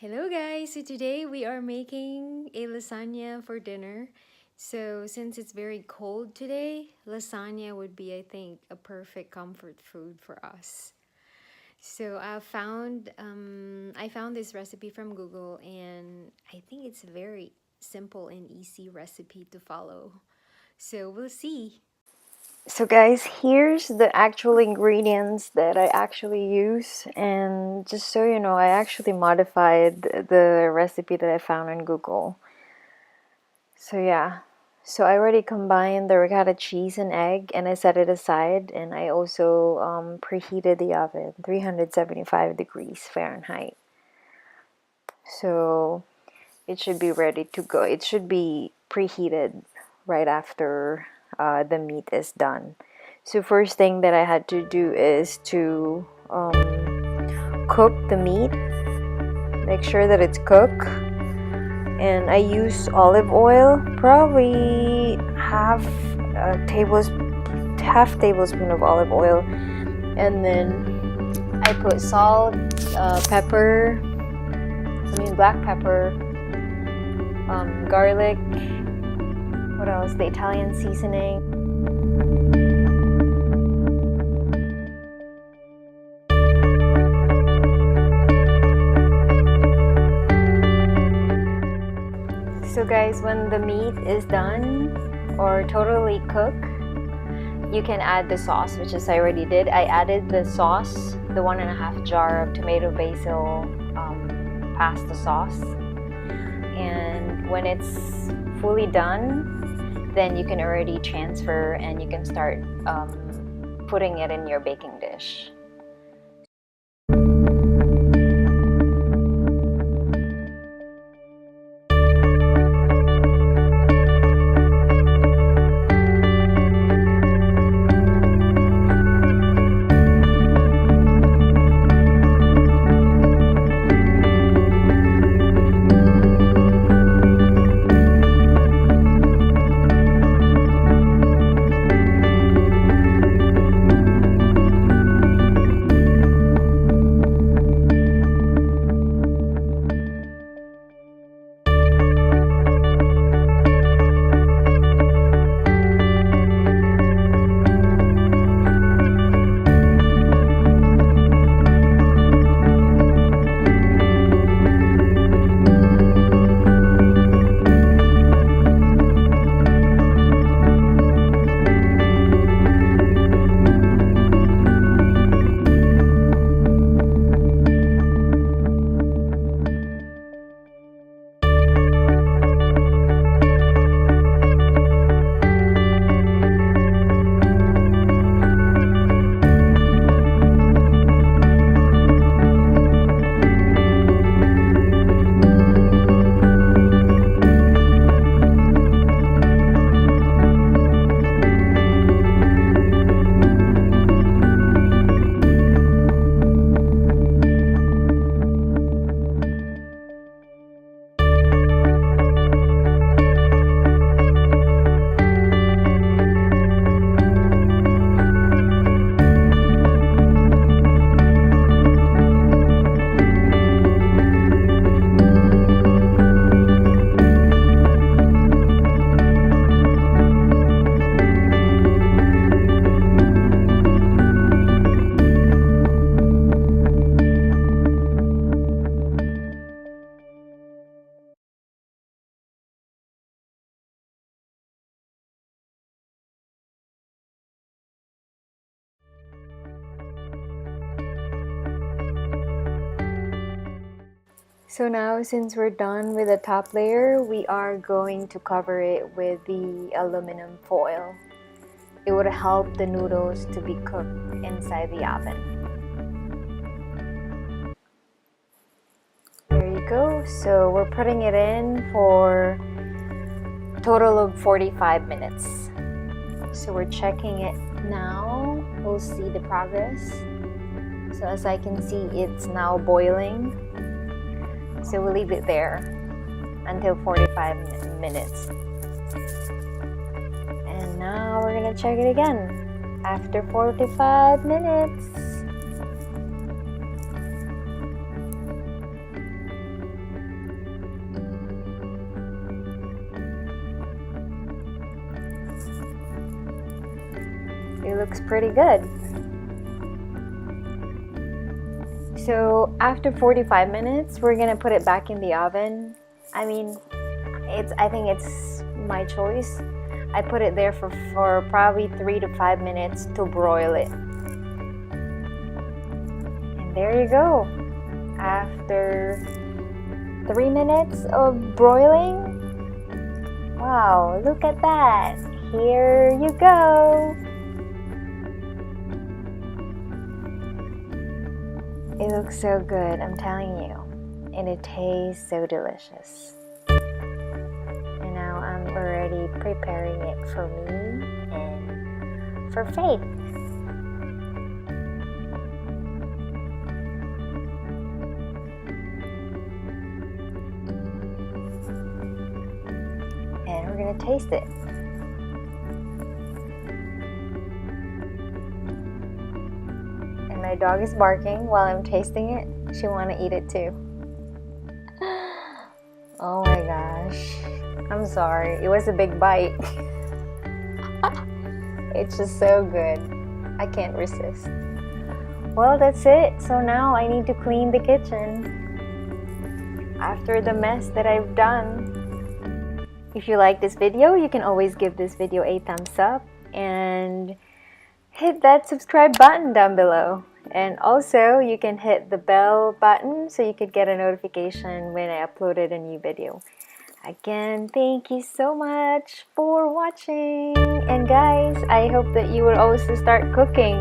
Hello guys, so today we are making a lasagna for dinner. So since it's very cold today, lasagna would be, I think, a perfect comfort food for us. So I found this recipe from Google, and I think it's a very simple and easy recipe to follow. So we'll see. So guys, here's the actual ingredients that I actually use, and just so you know, I actually modified the recipe that I found on Google. So yeah, so I already combined the ricotta cheese and egg, and I set it aside, and I also preheated the oven 375 degrees Fahrenheit. So it should be ready to go. It should be preheated right after the meat is done. So first thing that I had to do is to cook the meat. Make sure that it's cooked. And I use olive oil, probably half tablespoon of olive oil, and then I put salt, black pepper, garlic. What else? The Italian seasoning. So guys, when the meat is done or totally cooked, you can add the sauce, which is I already did. I added the sauce, the 1.5 jar of tomato basil pasta sauce. And when it's fully done, then you can already transfer and you can start putting it in your baking dish. So now, since we're done with the top layer, we are going to cover it with the aluminum foil. It would help the noodles to be cooked inside the oven. There you go. So we're putting it in for a total of 45 minutes. So we're checking it now. We'll see the progress. So as I can see, it's now boiling. So we'll leave it there until 45 minutes. And now we're gonna check it again after 45 minutes. looks pretty good. So after 45 minutes, we're gonna put it back in the oven. I mean, I think it's my choice. I put it there for probably 3 to 5 minutes to broil it. And there you go. After 3 minutes of broiling, wow, look at that. Here you go. It looks so good, I'm telling you. And it tastes so delicious. And now I'm already preparing it for me and for Faith. And we're gonna taste it. And my dog is barking while I'm tasting it. She wanna eat it too. Oh my gosh. I'm sorry. It was a big bite. It's just so good. I can't resist. Well, that's it. So now I need to clean the kitchen after the mess that I've done. If you like this video, you can always give this video a thumbs up and hit that subscribe button down below. And also, you can hit the bell button so you could get a notification when I uploaded a new video. Again, thank you so much for watching. And guys, I hope that you will also start cooking.